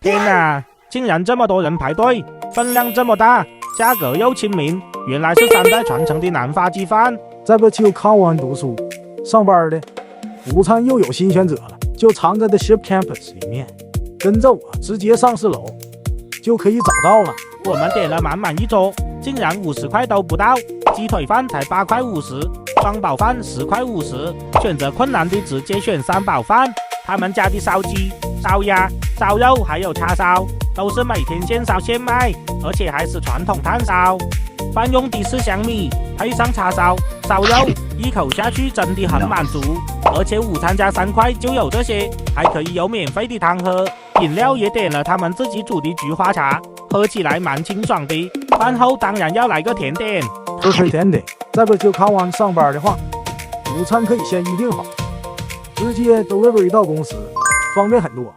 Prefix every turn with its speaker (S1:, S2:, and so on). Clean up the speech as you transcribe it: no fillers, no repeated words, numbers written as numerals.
S1: 天哪，竟然这么多人排队，分量这么大，价格又亲民，原来是3代传承的南发鸡饭。
S2: 这不就靠湾读书上班的，午餐又有新选择了，就藏在 The Ship Campus 里面，跟着我直接上4楼就可以找到了。
S1: 我们点了满满一桌，竟然50块都不到，鸡腿饭才8块50，双宝饭10块50，选择困难的直接选3宝饭。他们家的烧鸡、烧鸭、烧肉还有叉烧，都是每天现烧现卖，而且还是传统炭烧。饭用的是香米，配上叉烧、烧肉，一口下去真的很满足。而且午餐加3块就有这些，还可以有免费的汤喝。饮料也点了他们自己煮的菊花茶，喝起来蛮清爽的。饭后当然要来个甜点，
S2: 吃甜点。这不就靠湾上班的话，午餐可以先预定好，直接 delivery 到公司，方便很多。